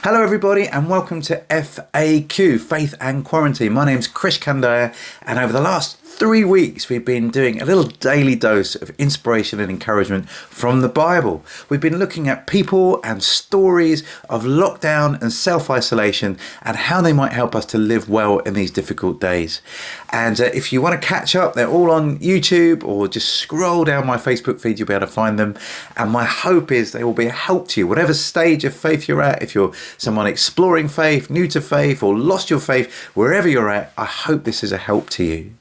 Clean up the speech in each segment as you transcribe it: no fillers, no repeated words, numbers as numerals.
Hello everybody and welcome to FAQ, Faith and Quarantine. My name's Kish and over the last 3 weeks we've been doing a little daily dose of inspiration and encouragement from the Bible. We've been looking at people and stories of lockdown and self-isolation and how they might help us to live well in these difficult days. And if you want to catch up, they're all on YouTube, or just scroll down my Facebook feed, you'll be able to find them. And my hope is they will be a help to you, whatever stage of faith you're at. If you're someone exploring faith, new to faith, or lost your faith, wherever you're at, I hope this is a help to you.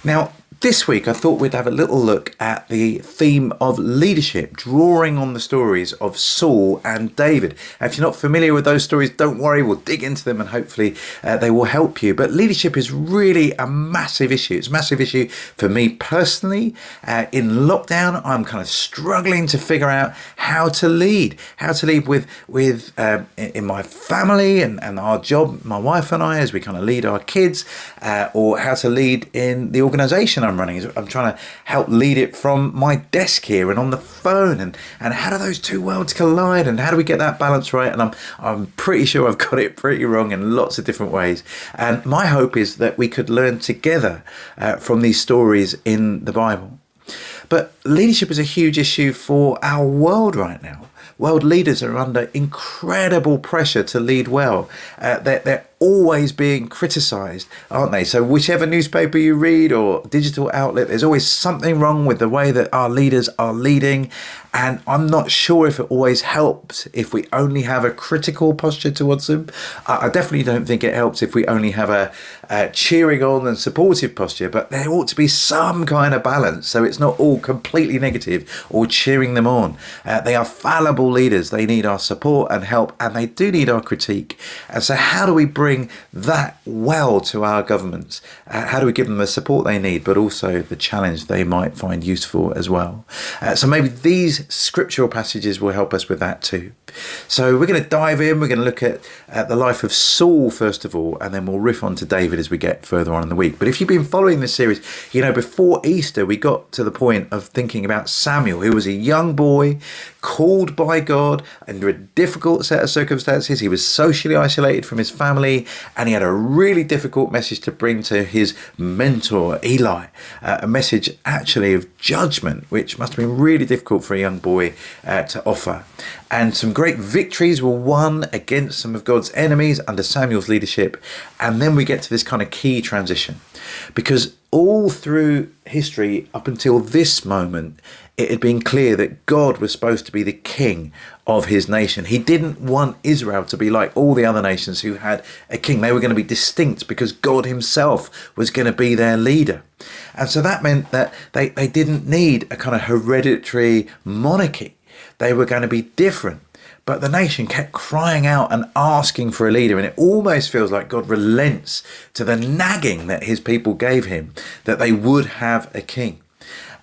Now, this week I thought we'd have a little look at the theme of leadership, drawing on the stories of Saul and David. And if you're not familiar with those stories, don't worry, we'll dig into them and hopefully they will help you. But leadership is really a massive issue. It's a massive issue for me personally. In lockdown, I'm kind of struggling to figure out how to lead with in my family and our job, my wife and I, as we kind of lead our kids, or how to lead in the organisation I'm running. I'm trying to help lead it from my desk here and on the phone, and how do those two worlds collide, and how do we get that balance right? And I'm pretty sure I've got it pretty wrong in lots of different ways. And my hope is that we could learn together from these stories in the Bible. But leadership is a huge issue for our world right now. World leaders are under incredible pressure to lead well. They're always being criticised, aren't they? So whichever newspaper you read or digital outlet, there's always something wrong with the way that our leaders are leading. And I'm not sure if it always helps if we only have a critical posture towards them. I definitely don't think it helps if we only have a cheering on and supportive posture, but there ought to be some kind of balance, so it's not all completely negative or cheering them on. They are fallible leaders. They need our support and help, and they do need our critique. And so how do we bring that well to our governments? How do we give them the support they need, but also the challenge they might find useful as well? So maybe these scriptural passages will help us with that too. So we're going to dive in. We're going to look at the life of Saul first of all, and then we'll riff on to David as we get further on in the week. But if you've been following this series, you know, before Easter we got to the point of thinking about Samuel, who was a young boy called by God under a difficult set of circumstances. He was socially isolated from his family, and he had a really difficult message to bring to his mentor Eli, a message actually of judgment, which must have been really difficult for a young boy to offer. And some great victories were won against some of God's enemies under Samuel's leadership. And then we get to this kind of key transition, because all through history up until this moment, it had been clear that God was supposed to be the king of his nation. He didn't want Israel to be like all the other nations who had a king. They were going to be distinct because God himself was going to be their leader. And so that meant that they didn't need a kind of hereditary monarchy. They were going to be different. But the nation kept crying out and asking for a leader. And it almost feels like God relents to the nagging that his people gave him, that they would have a king.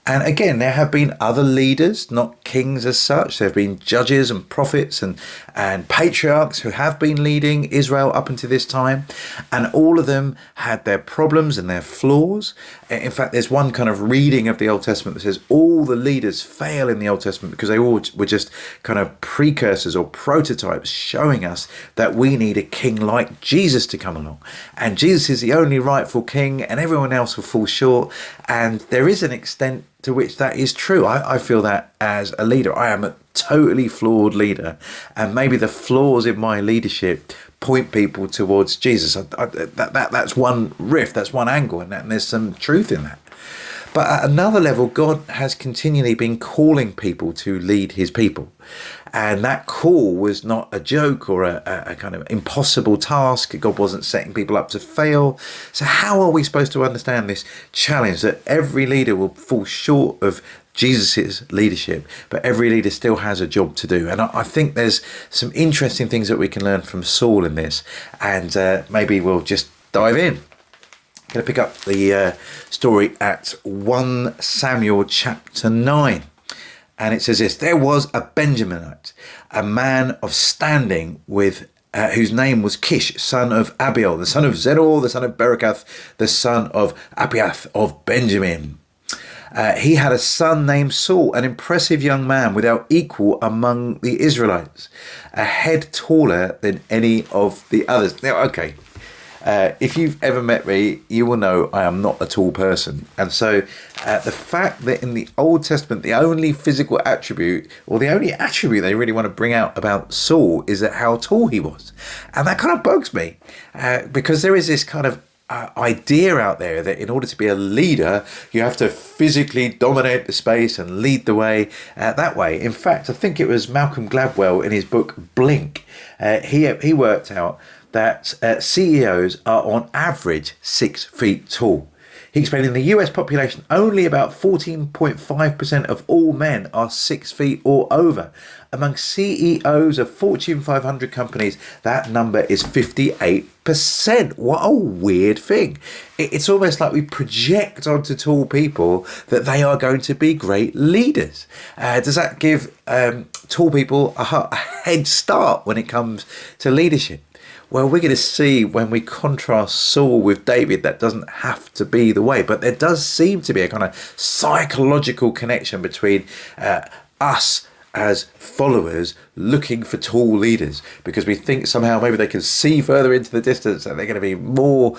And again, there have been other leaders, not kings as such. There have been judges and prophets and patriarchs who have been leading Israel up until this time. And all of them had their problems and their flaws. In fact, there's one kind of reading of the Old Testament that says all the leaders fail in the Old Testament because they all were just kind of precursors or prototypes showing us that we need a king like Jesus to come along. And Jesus is the only rightful king, and everyone else will fall short. And there is an extent to which that is true. I feel that as a leader, I am a totally flawed leader, and maybe the flaws in my leadership point people towards Jesus. That's one riff, that's one angle, and there's some truth in that. But at another level, God has continually been calling people to lead his people. And that call was not a joke or a kind of impossible task. God wasn't setting people up to fail. So how are we supposed to understand this challenge that every leader will fall short of Jesus's leadership, but every leader still has a job to do? And I think there's some interesting things that we can learn from Saul in this, and maybe we'll just dive in. I'm going to pick up the story at 1 Samuel chapter 9. And it says this: there was a Benjaminite, a man of standing with whose name was Kish, son of Abiel, the son of Zeror, the son of Berechath, the son of Apiath of Benjamin. He had a son named Saul, an impressive young man without equal among the Israelites, a head taller than any of the others. Now, okay, if you've ever met me, you will know I am not a tall person. And so the fact that in the Old Testament, the only physical attribute, or the only attribute they really want to bring out about Saul is that how tall he was. And that kind of bugs me because there is this kind of idea out there that in order to be a leader, you have to physically dominate the space and lead the way that way. In fact, I think it was Malcolm Gladwell in his book Blink. He worked out that CEOs are on average 6 feet tall. He explained in the US population, only about 14.5% of all men are 6 feet or over. Among CEOs of Fortune 500 companies, that number is 58%. What a weird thing. It's almost like we project onto tall people that they are going to be great leaders. Does that give tall people a head start when it comes to leadership? Well, we're going to see when we contrast Saul with David, that doesn't have to be the way. But there does seem to be a kind of psychological connection between us as followers looking for tall leaders, because we think somehow maybe they can see further into the distance and they're going to be more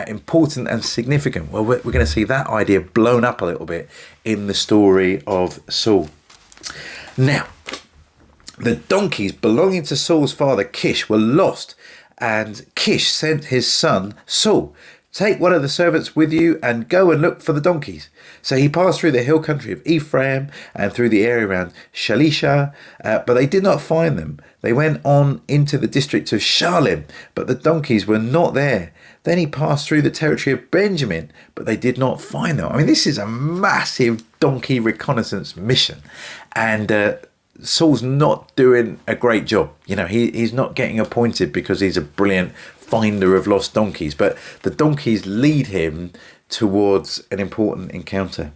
important and significant. Well, we're going to see that idea blown up a little bit in the story of Saul. Now, the donkeys belonging to Saul's father Kish were lost, and Kish sent his son Saul, "Take one of the servants with you and go and look for the donkeys." So he passed through the hill country of Ephraim and through the area around Shalisha, but they did not find them. They went on into the district of Shalim, but the donkeys were not there. Then he passed through the territory of Benjamin, but they did not find them. I mean, this is a massive donkey reconnaissance mission, and Saul's not doing a great job. You know, he's not getting appointed because he's a brilliant finder of lost donkeys, but the donkeys lead him towards an important encounter.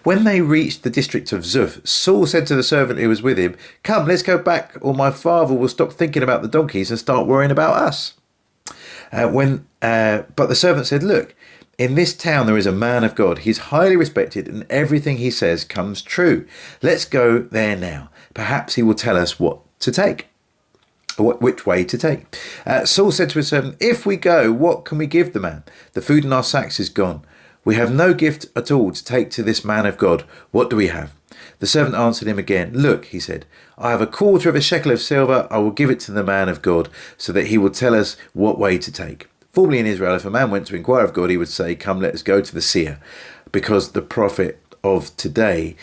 When they reached the district of Zuph, Saul said to the servant who was with him, "Come, let's go back, or my father will stop thinking about the donkeys and start worrying about us." But the servant said, "Look, in this town there is a man of God. He's highly respected and everything he says comes true. Let's go there now. Perhaps he will tell us what to take, or which way to take." Saul said to his servant, "If we go, what can we give the man? The food in our sacks is gone. We have no gift at all to take to this man of God. What do we have?" The servant answered him again. "Look," he said, "I have a quarter of a shekel of silver. I will give it to the man of God so that he will tell us what way to take." Formerly in Israel, if a man went to inquire of God, he would say, "Come, let us go to the Seer," because the prophet of today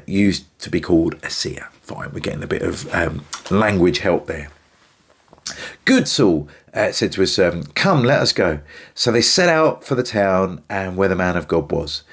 used to be called a seer. Fine, we're getting a bit of language help there. "Good, Saul said to his servant, "Come, let us go." So they set out for the town and where the man of God was.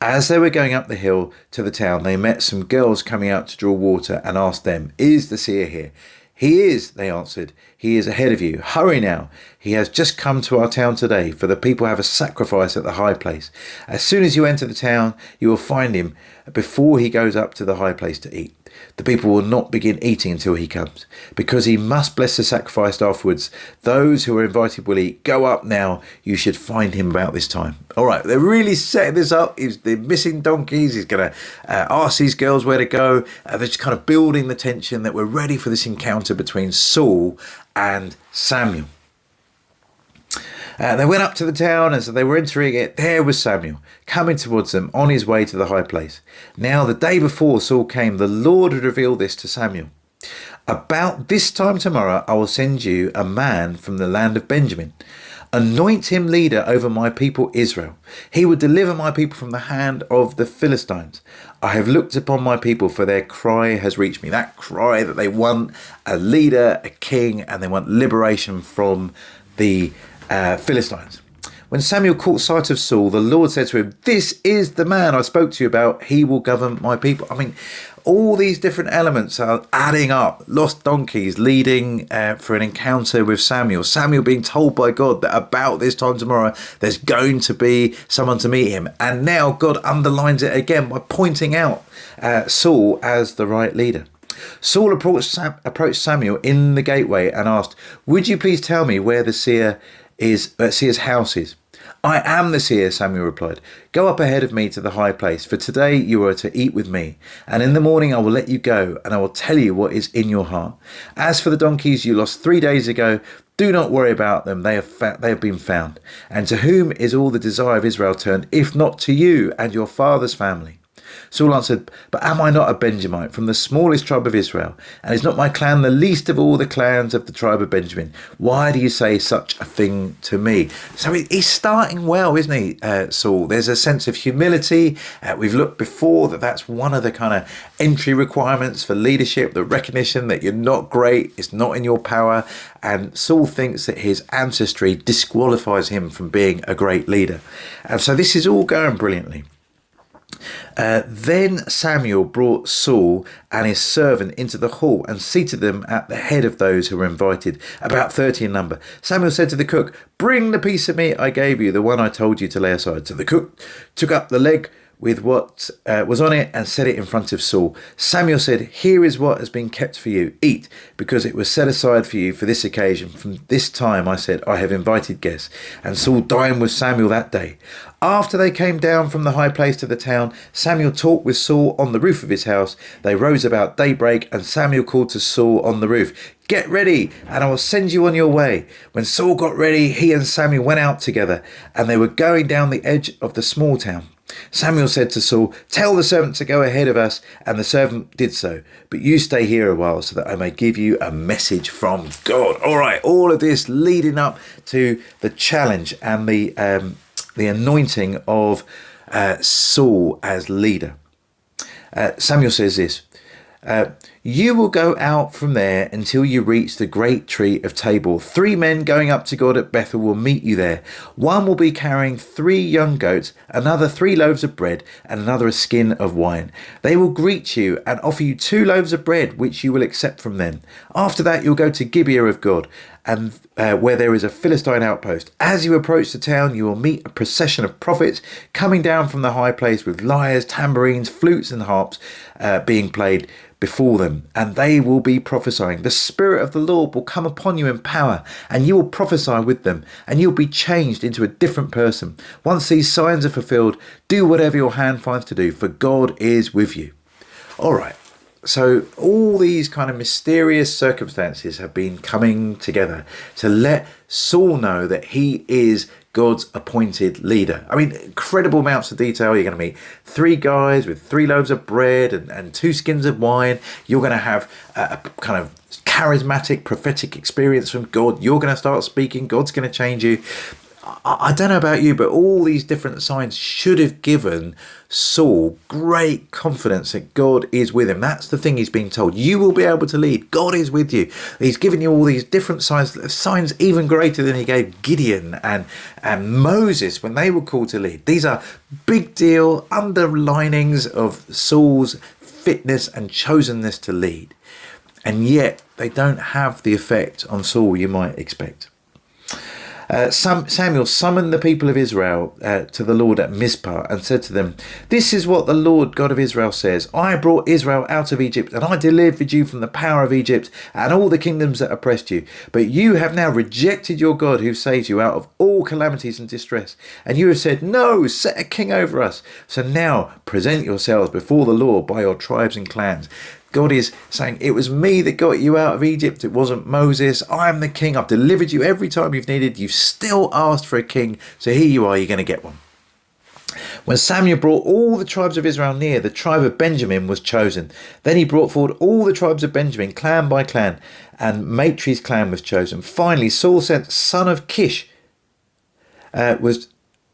As they were going up the hill to the town, they met some girls coming out to draw water and asked them, "Is the seer here?" "He is," they answered. "He is ahead of you. Hurry now. He has just come to our town today, for the people have a sacrifice at the high place. As soon as you enter the town, you will find him before he goes up to the high place to eat. The people will not begin eating until he comes, because he must bless the sacrifice afterwards. Those who are invited will eat. Go up now. You should find him about this time." All right, they're really setting this up. They're missing donkeys. He's going to ask these girls where to go. They're just kind of building the tension that we're ready for this encounter between Saul and Samuel. They went up to the town, and as they were entering it, there was Samuel coming towards them on his way to the high place. Now, the day before Saul came, the Lord had revealed this to Samuel. "About this time tomorrow, I will send you a man from the land of Benjamin. Anoint him leader over my people Israel. He will deliver my people from the hand of the Philistines. I have looked upon my people, for their cry has reached me." That cry that they want a leader, a king, and they want liberation from the Philistines. When Samuel caught sight of Saul, the Lord said to him, "This is the man I spoke to you about. He will govern my people." I mean, all these different elements are adding up. Lost donkeys leading for an encounter with Samuel. Samuel being told by God that about this time tomorrow, there's going to be someone to meet him. And now God underlines it again by pointing out Saul as the right leader. Saul approached Samuel in the gateway and asked, "Would you please tell me where the seer's house is?" I am the seer, Samuel replied. Go up ahead of me to the high place, for today you are to eat with me. And in the morning I will let you go, and I will tell you what is in your heart. As for the donkeys you lost 3 days ago, do not worry about them, they have been found. And to whom is all the desire of Israel turned, if not to you and your father's family? Saul answered, but am I not a Benjamite from the smallest tribe of Israel? And is not my clan the least of all the clans of the tribe of Benjamin? Why do you say such a thing to me? So he's starting well, isn't he, Saul? There's a sense of humility. We've looked before that's one of the kind of entry requirements for leadership, the recognition that you're not great, it's not in your power. And Saul thinks that his ancestry disqualifies him from being a great leader. And so this is all going brilliantly. Then Samuel brought Saul and his servant into the hall and seated them at the head of those who were invited, about 30 in number. Samuel said to the cook, bring the piece of meat I gave you, the one I told you to lay aside. So the cook took up the leg with what was on it and set it in front of Saul. Samuel said, here is what has been kept for you. Eat, because it was set aside for you for this occasion. From this time, I said, I have invited guests. And Saul dined with Samuel that day. After they came down from the high place to the town, Samuel talked with Saul on the roof of his house. They rose about daybreak, and Samuel called to Saul on the roof, get ready, and I will send you on your way. When Saul got ready, he and Samuel went out together, and they were going down the edge of the small town. Samuel said to Saul, tell the servant to go ahead of us, and the servant did so. But you stay here a while so that I may give you a message from God. All right, all of this leading up to the challenge and the anointing of Saul as leader. Samuel says this, you will go out from there until you reach the great tree of Tabor. 3 men going up to God at Bethel will meet you there. One will be carrying 3 young goats, another 3 loaves of bread, and another a skin of wine. They will greet you and offer you 2 loaves of bread, which you will accept from them. After that, you'll go to Gibeah of God, and where there is a Philistine outpost. As you approach the town, you will meet a procession of prophets coming down from the high place with lyres, tambourines, flutes, and harps being played before them, and they will be prophesying. The Spirit of the Lord will come upon you in power, and you will prophesy with them, and you'll be changed into a different person. Once these signs are fulfilled, do whatever your hand finds to do, for God is with you. All right. So all these kind of mysterious circumstances have been coming together to let Saul know that he is God's appointed leader. I mean, incredible amounts of detail. You're going to meet 3 guys with 3 loaves of bread and 2 skins of wine. You're going to have a kind of charismatic prophetic experience from God. You're going to start speaking. God's going to change you. I don't know about you, but all these different signs should have given Saul great confidence that God is with him. That's the thing he's being told. You will be able to lead. God is with you. He's given you all these different signs even greater than he gave Gideon and Moses when they were called to lead. These are big deal underlinings of Saul's fitness and chosenness to lead. And yet they don't have the effect on Saul you might expect. Samuel summoned the people of Israel to the Lord at Mizpah and said to them, this is what the Lord God of Israel says. I brought Israel out of Egypt, and I delivered you from the power of Egypt and all the kingdoms that oppressed you. But you have now rejected your God who saves you out of all calamities and distress. And you have said, no, set a king over us. So now present yourselves before the Lord by your tribes and clans. God is saying, it was me that got you out of Egypt. It wasn't Moses. I'm the king. I've delivered you every time you've needed. You've still asked for a king. So here you are. You're going to get one. When Samuel brought all the tribes of Israel near, the tribe of Benjamin was chosen. Then he brought forward all the tribes of Benjamin, clan by clan, and Matri's clan was chosen. Finally, Saul, son of Kish,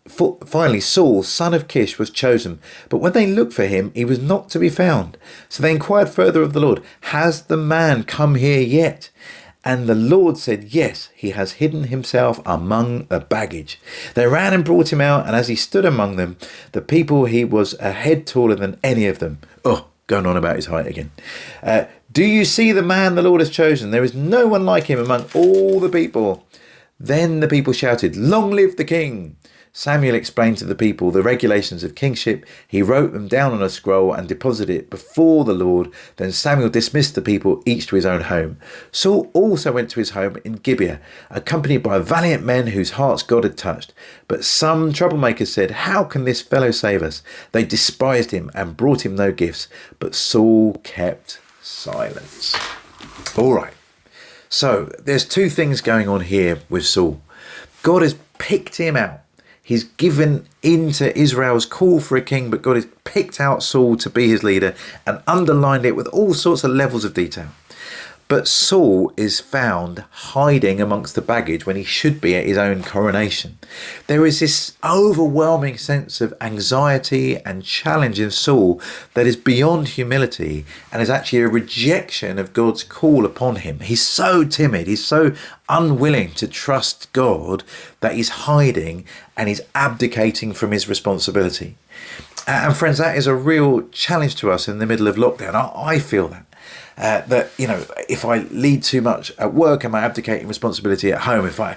Saul, son of Kish, was chosen. But when they looked for him, he was not to be found. So they inquired further of the Lord, has the man come here yet? And the Lord said, yes, he has hidden himself among the baggage. They ran and brought him out, and as he stood among them, the people, he was a head taller than any of them. Oh, going on about his height again. Do you see the man the Lord has chosen? There is no one like him among all the people. Then the people shouted, long live the king. Samuel explained to the people the regulations of kingship. He wrote them down on a scroll and deposited it before the Lord. Then Samuel dismissed the people, each to his own home. Saul also went to his home in Gibeah, accompanied by valiant men whose hearts God had touched. But some troublemakers said, "How can this fellow save us?" They despised him and brought him no gifts. But Saul kept silence. All right. So there's two things going on here with Saul. God has picked him out. He's given into Israel's call for a king, but God has picked out Saul to be his leader and underlined it with all sorts of levels of detail. But Saul is found hiding amongst the baggage when he should be at his own coronation. There is this overwhelming sense of anxiety and challenge in Saul that is beyond humility and is actually a rejection of God's call upon him. He's so timid, he's so unwilling to trust God that he's hiding and he's abdicating from his responsibility. And friends, that is a real challenge to us in the middle of lockdown. I feel that. That, you know, if I lead too much at work, am I abdicating responsibility at home? If I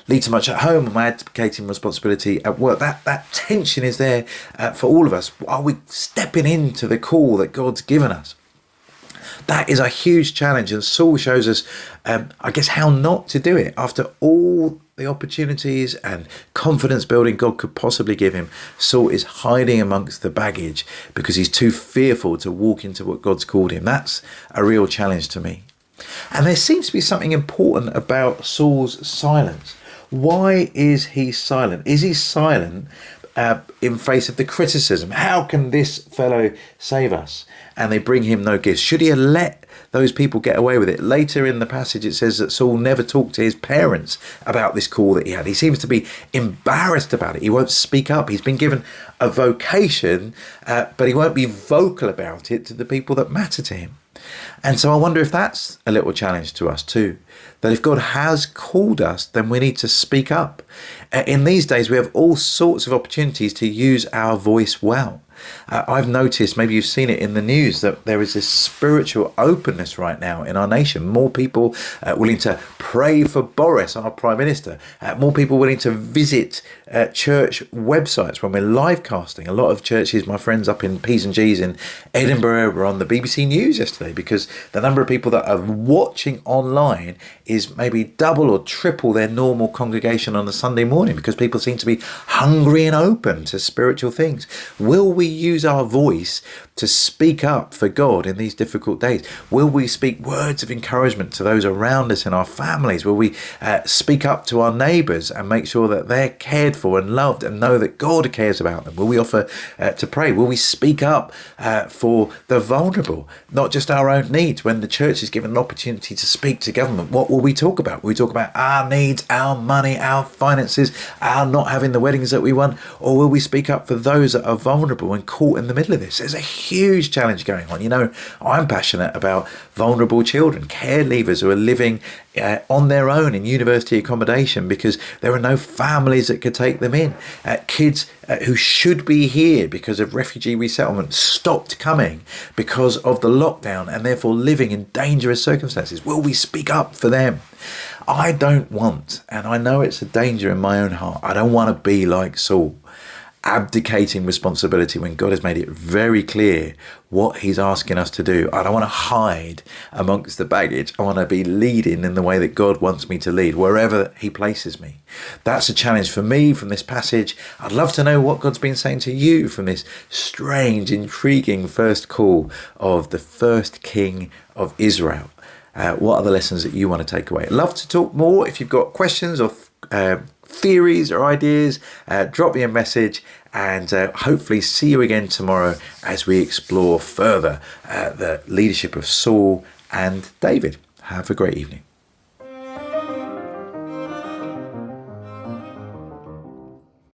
lead too much at home, am I abdicating responsibility at work? That tension is there for all of us. Are we stepping into the call that God's given us? That is a huge challenge, and Saul shows us, I guess, how not to do it. After all the opportunities and confidence building God could possibly give him, Saul is hiding amongst the baggage because he's too fearful to walk into what God's called him. That's a real challenge to me. And there seems to be something important about Saul's silence. Why is he silent? Is he silent in face of the criticism? How can this fellow save us? And they bring him no gifts. Should he have let those people get away with it? Later in the passage, it says that Saul never talked to his parents about this call that he had. He seems to be embarrassed about it. He won't speak up. He's been given a vocation, but he won't be vocal about it to the people that matter to him. And so I wonder if that's a little challenge to us too, that if God has called us, then we need to speak up. In these days, we have all sorts of opportunities to use our voice well. I've noticed, maybe you've seen it in the news, that there is this spiritual openness right now in our nation. More people willing to pray for Boris, our Prime Minister. More people willing to visit church websites when we're live casting. A lot of churches, my friends up in P's and G's in Edinburgh, were on the BBC News yesterday because the number of people that are watching online is maybe double or triple their normal congregation on a Sunday morning, because people seem to be hungry and open to spiritual things. Will we use our voice to speak up for God in these difficult days? Will we speak words of encouragement to those around us in our families? Will we speak up to our neighbours and make sure that they're cared for and loved and know that God cares about them? Will we offer to pray? Will we speak up for the vulnerable, not just our own needs? When the church is given an opportunity to speak to government, what will we talk about? Will we talk about our needs, our money, our finances, our not having the weddings that we want? Or will we speak up for those that are vulnerable and caught in the middle of this? There's a huge challenge going on. You know, I'm passionate about vulnerable children, care leavers who are living on their own in university accommodation because there are no families that could take them in. Kids who should be here because of refugee resettlement stopped coming because of the lockdown and therefore living in dangerous circumstances. Will we speak up for them? I don't want, and I know it's a danger in my own heart, I don't want to be like Saul, abdicating responsibility when God has made it very clear what he's asking us to do. I don't want to hide amongst the baggage. I want to be leading in the way that God wants me to lead, wherever he places me. That's a challenge for me from this passage. I'd love to know what God's been saying to you from this strange, intriguing first call of the first king of Israel. What are the lessons that you want to take away? I'd love to talk more. If you've got questions or theories or ideas, drop me a message, and hopefully see you again tomorrow as we explore further the leadership of Saul and David. Have a great evening.